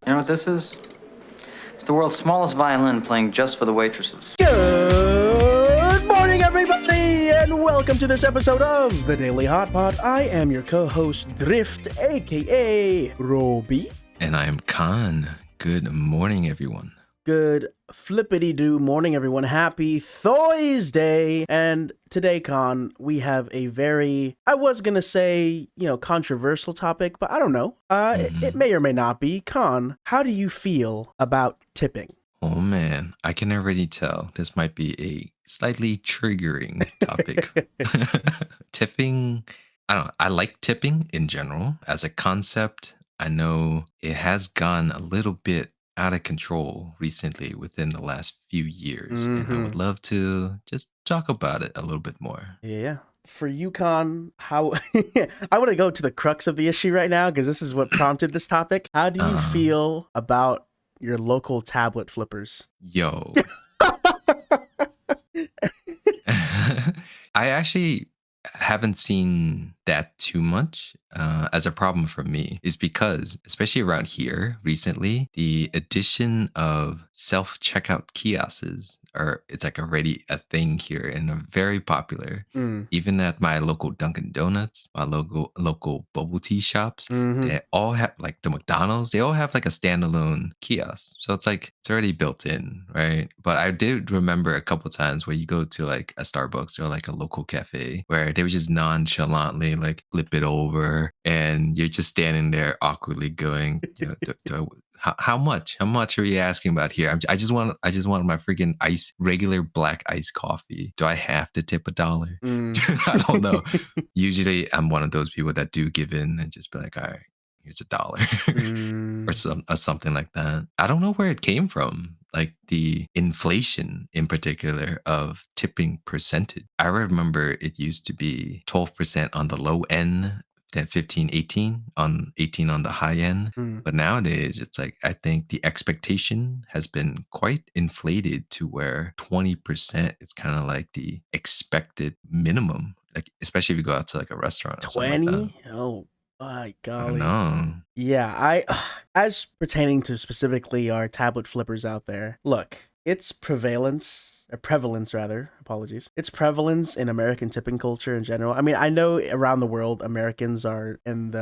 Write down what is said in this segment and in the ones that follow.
You know what this is? It's the world's smallest violin playing just for the waitresses. Good morning, everybody, and welcome to this episode of the Daily Hotpot. I am your co-host, Drift, aka Roby. And I am Khan. Good morning, everyone. Good flippity-doo morning, everyone. Happy Thursday. And today, Khan, we have a very, I was going to say, controversial topic, but I don't know. It may or may not be. Khan, how do you feel about tipping? Oh, man. I can already tell this might be a slightly triggering topic. Tipping, I don't know. I like tipping in general as a concept. I know it has gone a little bit out of control recently within the last few years. And I would love to just talk about it a little bit more. Yeah. For you, Khan, how I want to go to the crux of the issue right now because this is what prompted this topic. How do you feel about your local tablet flippers? Yo. I actually haven't seen that too much as a problem for me is because, especially around here recently, the addition of self-checkout kiosks it's like already a thing here and are very popular. Even at my local Dunkin' Donuts, my local bubble tea shops, they all have like the McDonald's, they all have like a standalone kiosk. So it's like it's already built in, right? But I did remember a couple times where you go to like a Starbucks or like a local cafe where they would just nonchalantly like flip it over and you're just standing there awkwardly going, how much are you asking about here? I just want my freaking regular black iced coffee. Do I have to tip $1? I don't know. Usually I'm one of those people that do give in and just be like, all right, here's $1 or something like that. I don't know where it came from. Like the inflation in particular of tipping percentage. I remember it used to be 12% on the low end, then 15, 18 on the high end. But nowadays it's like, I think the expectation has been quite inflated to where 20% is kind of like the expected minimum, like especially if you go out to like a restaurant or 20? something like that. Oh, my golly. I know. Yeah, as pertaining to specifically our tablet flippers out there, look, its prevalence in American tipping culture in general. I mean, I know around the world, the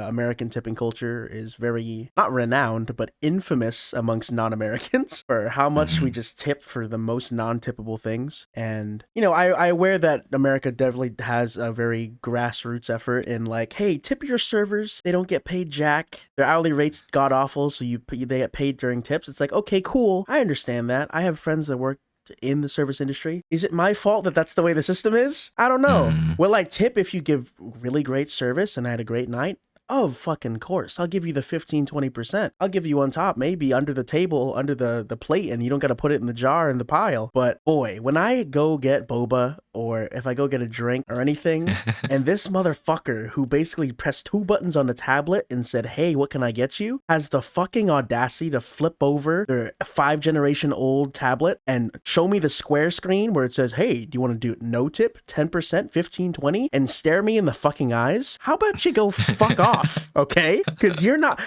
American tipping culture is very, not renowned, but infamous amongst non-Americans for how much we just tip for the most non-tippable things. And, I aware that America definitely has a very grassroots effort in like, hey, tip your servers. They don't get paid jack. Their hourly rate's god-awful, so they get paid during tips. It's like, okay, cool. I understand that. I have friends that work in the service industry. Is it my fault that that's the way the system is? I don't know. Will I tip if you give really great service and I had a great night? Oh, fucking course. I'll give you the 15-20%. I'll give you on top, maybe under the table, under the plate, and you don't got to put it in the jar in the pile. But boy, when I go get boba or if I go get a drink or anything, and this motherfucker who basically pressed 2 buttons on the tablet and said, hey, what can I get you? Has the fucking audacity to flip over their 5-generation-old tablet and show me the square screen where it says, hey, do you want to do no tip, 10%, 15, 20, and stare me in the fucking eyes? How about you go fuck off? Okay, because you're not.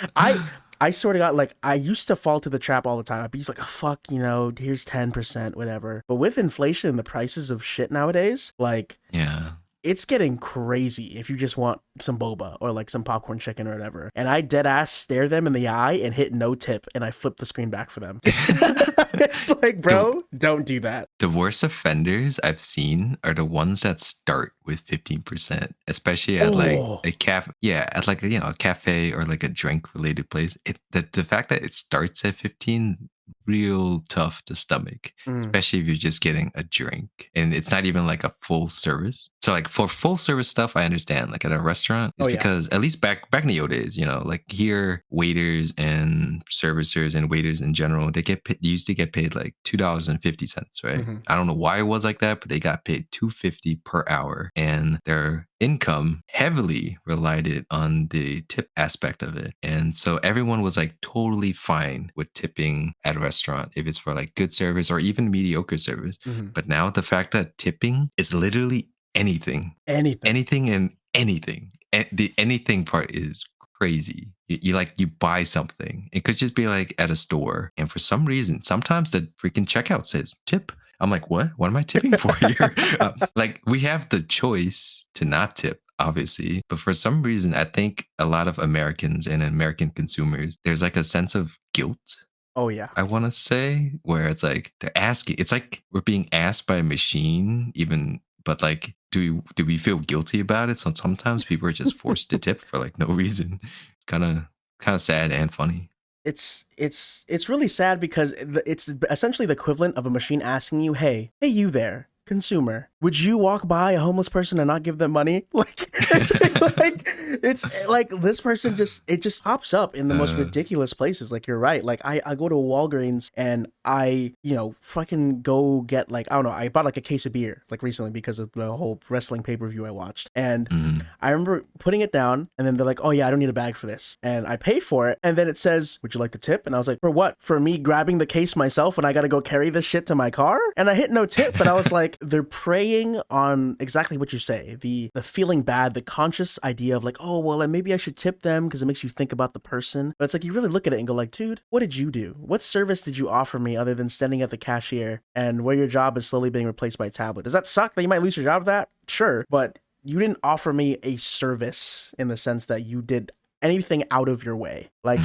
I sort of got like, I used to fall to the trap all the time. I'd be just like, oh, fuck, here's 10%, whatever. But with inflation and the prices of shit nowadays, like, Yeah. it's getting crazy if you just want some boba or like some popcorn chicken or whatever. And I dead ass stare them in the eye and hit no tip and I flip the screen back for them. It's like, bro, don't do that. The worst offenders I've seen are the ones that start with 15%, especially at like a cafe. Yeah, at like a cafe or like a drink related place. The fact that it starts at 15 real tough to stomach, especially if you're just getting a drink and it's not even like a full service. So like for full service stuff, I understand. Like at a restaurant, it's because at least back in the old days, like here, waiters and servicers and waiters in general, they used to get paid like $2.50, right? I don't know why it was like that, but they got paid $2.50 per hour, and their income heavily relied on the tip aspect of it. And so everyone was like totally fine with tipping at a restaurant if it's for like good service or even mediocre service. But now the fact that tipping is literally anything and anything. And the anything part is crazy. You buy something. It could just be like at a store, and for some reason, sometimes the freaking checkout says tip. I'm like, what? What am I tipping for here? Like we have the choice to not tip, obviously, but for some reason, I think a lot of Americans and American consumers, there's like a sense of guilt. Oh yeah. I want to say where it's like they're asking. It's like we're being asked by a machine, even. But like, do we feel guilty about it? So sometimes people are just forced to tip for like no reason. It's kind of sad and funny. It's really sad because it's essentially the equivalent of a machine asking you, hey, you there, consumer, would you walk by a homeless person and not give them money? Like it's like this person just pops up in the most ridiculous places. Like you're right. Like I go to Walgreens and I fucking go get like, I don't know, I bought like a case of beer like recently because of the whole wrestling pay-per-view I watched, and I remember putting it down and then they're like, oh yeah, I don't need a bag for this, and I pay for it, and then it says, would you like the tip? And I was like, for what? For me grabbing the case myself when I gotta go carry this shit to my car? And I hit no tip, but I was like, they're preying on exactly what you say, the feeling bad, the conscious idea of like, oh well, maybe I should tip them because it makes you think about the person. But it's like you really look at it and go like, dude, what did you do? What service did you offer me other than standing at the cashier and where your job is slowly being replaced by a tablet? Does that suck that you might lose your job with that? Sure, but you didn't offer me a service in the sense that you did anything out of your way. Like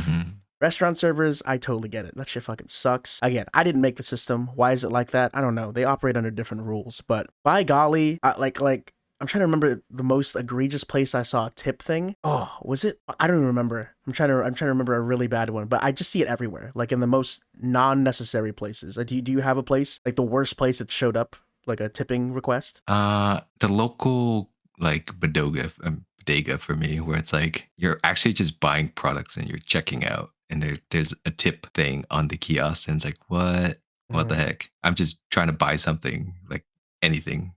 restaurant servers, I totally get it. That shit fucking sucks. Again, I didn't make the system. Why is it like that? I don't know. They operate under different rules, but by golly, like I'm trying to remember the most egregious place I saw a tip thing. Oh, was it? I don't even remember. I'm trying to remember a really bad one, but I just see it everywhere, like in the most non-necessary places. Do you have a place, like the worst place that showed up like a tipping request? The local like bodega for me, where it's like you're actually just buying products and you're checking out, and there's a tip thing on the kiosk, and it's like, what the heck? I'm just trying to buy something, like anything.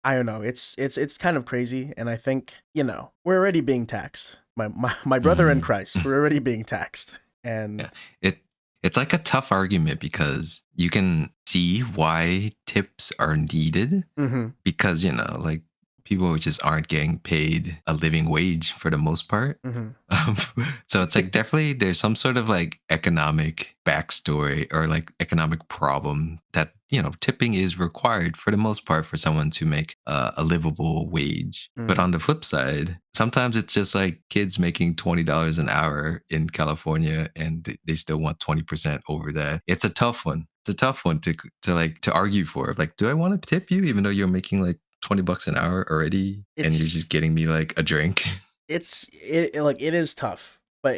I don't know. It's kind of crazy, and I think we're already being taxed. My brother in Christ, we're already being taxed, and yeah, it's like a tough argument because you can see why tips are needed because like people just aren't getting paid a living wage for the most part. So it's like definitely there's some sort of like economic backstory or like economic problem that tipping is required for the most part for someone to make a livable wage. But on the flip side, sometimes it's just like kids making $20 an hour in California and they still want 20% over that. It's a tough one. It's a tough one to argue for. Like, do I want to tip you even though you're making like $20 an hour already and you're just getting me like a drink? It is tough, but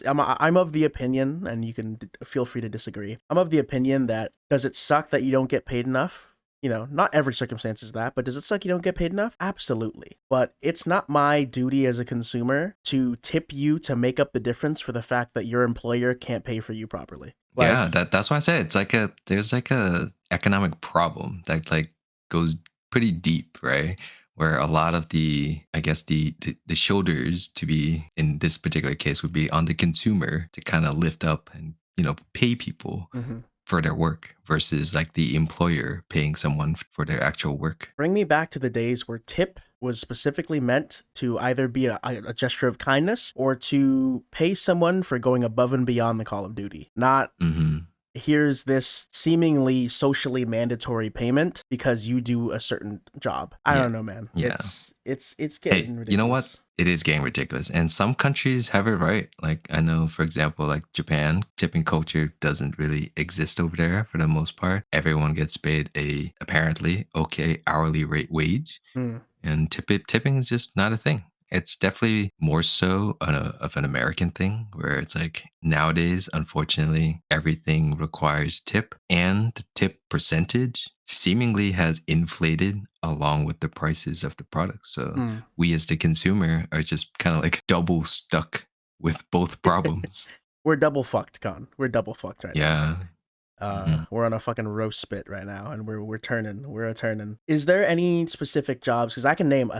I'm of the opinion, and you can feel free to disagree. I'm of the opinion that, does it suck that you don't get paid enough? Not every circumstance is that, but does it suck you don't get paid enough? Absolutely. But it's not my duty as a consumer to tip you to make up the difference for the fact that your employer can't pay for you properly. Yeah, that's why I say it's like there's like a economic problem that like goes pretty deep, right? Where a lot of I guess the shoulders to be in this particular case would be on the consumer to kind of lift up and pay people for their work versus like the employer paying someone for their actual work. Bring me back to the days where tip was specifically meant to either be a gesture of kindness or to pay someone for going above and beyond the call of duty. Not here's this seemingly socially mandatory payment because you do a certain job. I don't know, man. Yeah. It's getting ridiculous. You know what? It is getting ridiculous. And some countries have it right. Like I know, for example, like Japan, tipping culture doesn't really exist over there for the most part. Everyone gets paid a apparently okay hourly rate wage. And tipping is just not a thing. It's definitely more so of an American thing where it's like nowadays, unfortunately, everything requires tip, and the tip percentage seemingly has inflated along with the prices of the product. So we as the consumer are just kind of like double stuck with both problems. We're double fucked, Con. We're double fucked right now. Yeah. We're on a fucking roast spit right now, and we're turning. Is there any specific jobs? Because I can name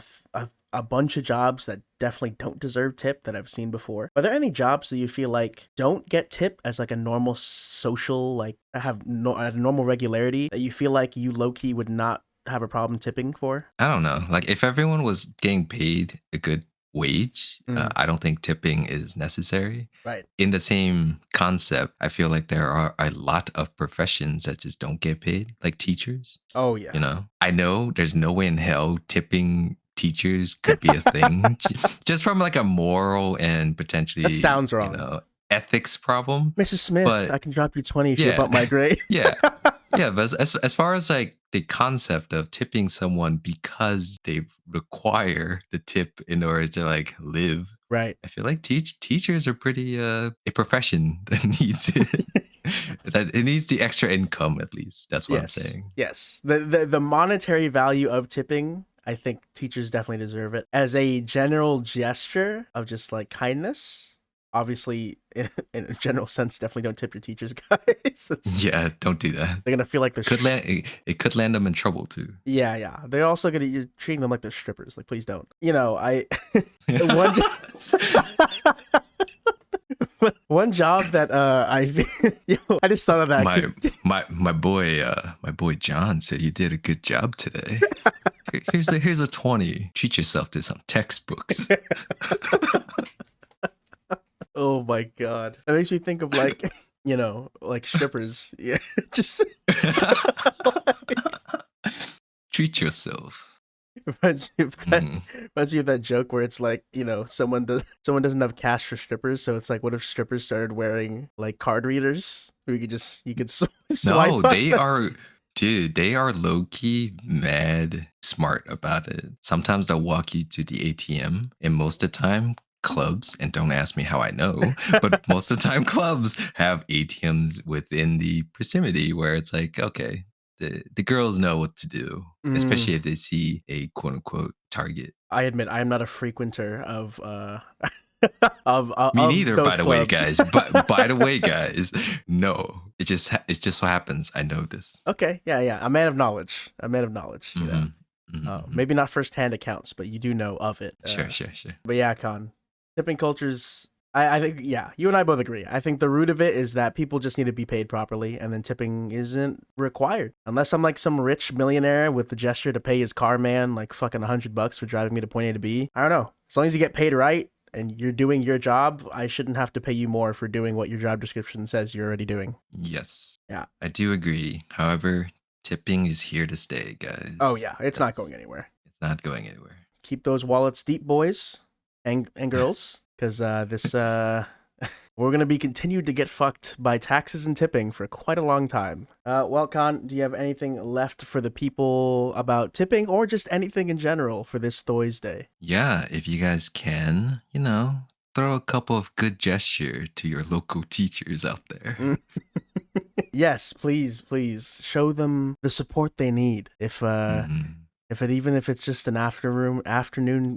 a bunch of jobs that definitely don't deserve tip that I've seen before. Are there any jobs that you feel like don't get tip as like a normal social, like have at a normal regularity, that you feel like you low-key would not have a problem tipping for? I don't know. Like if everyone was getting paid a good wage. Mm. I don't think tipping is necessary. Right. In the same concept, I feel like there are a lot of professions that just don't get paid, like teachers. Oh yeah. You know, I know there's no way in hell tipping teachers could be a thing, just from like a moral and potentially, That sounds you wrong. know, ethics problem. Mrs. Smith, But I can drop you 20 if you yeah, bump my grade. yeah, yeah. But as far as like the concept of tipping someone because they require the tip in order to like live, Right. I feel like teachers are pretty a profession that needs it. That it needs the extra income at least. That's what I'm saying. Yes. The monetary value of tipping, I think teachers definitely deserve it. As a general gesture of just like kindness, obviously in a general sense, definitely don't tip your teachers, guys. Yeah, don't do that. They're gonna feel like they're It could land them in trouble too. yeah. They're also you're treating them like they're strippers. Like, please don't. You know, one one job that I just thought of that. My boy John said you did a good job today. Here's a 20. Treat yourself to some textbooks. Oh my god, that makes me think of like like strippers. Yeah, just treat yourself. reminds me of that joke where it's like someone doesn't have cash for strippers, so it's like, what if strippers started wearing like card readers? You could swipe. No, they are low-key mad smart about it. Sometimes they'll walk you to the ATM, and most of the time clubs, and don't ask me how I know, but most of the time clubs have ATMs within the proximity where it's like, okay, the girls know what to do, especially if they see a quote unquote target. I admit I am not a frequenter of Me neither, those by the way, clubs. guys. But by the way, guys, no, it just so happens. I know this. Okay, yeah, a man of knowledge. You know? Maybe not firsthand accounts, but you do know of it. Sure. But yeah, Khan, tipping cultures. I think, yeah, you and I both agree. I think the root of it is that people just need to be paid properly, and then tipping isn't required. Unless I'm like some rich millionaire with the gesture to pay his car man like fucking $100 for driving me to point A to B. I don't know. As long as you get paid right and you're doing your job, I shouldn't have to pay you more for doing what your job description says you're already doing. Yes. Yeah. I do agree. However, tipping is here to stay, guys. Oh yeah, it's not going anywhere. It's not going anywhere. Keep those wallets deep, boys and girls. Because we're going to be continued to get fucked by taxes and tipping for quite a long time. Well, Khan, do you have anything left for the people about tipping or just anything in general for this Thursday? Yeah, if you guys can, throw a couple of good gesture to your local teachers out there. Yes, please. Show them the support they need. Even if it's just an afternoon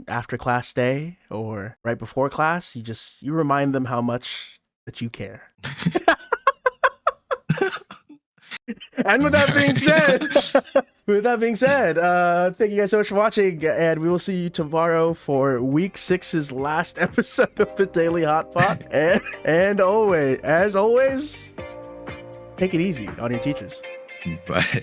after class day or right before class, you remind them how much that you care. And with that being said, thank you guys so much for watching, and we will see you tomorrow for week 6's last episode of the Daily Hotpot. And as always, take it easy on your teachers. Bye.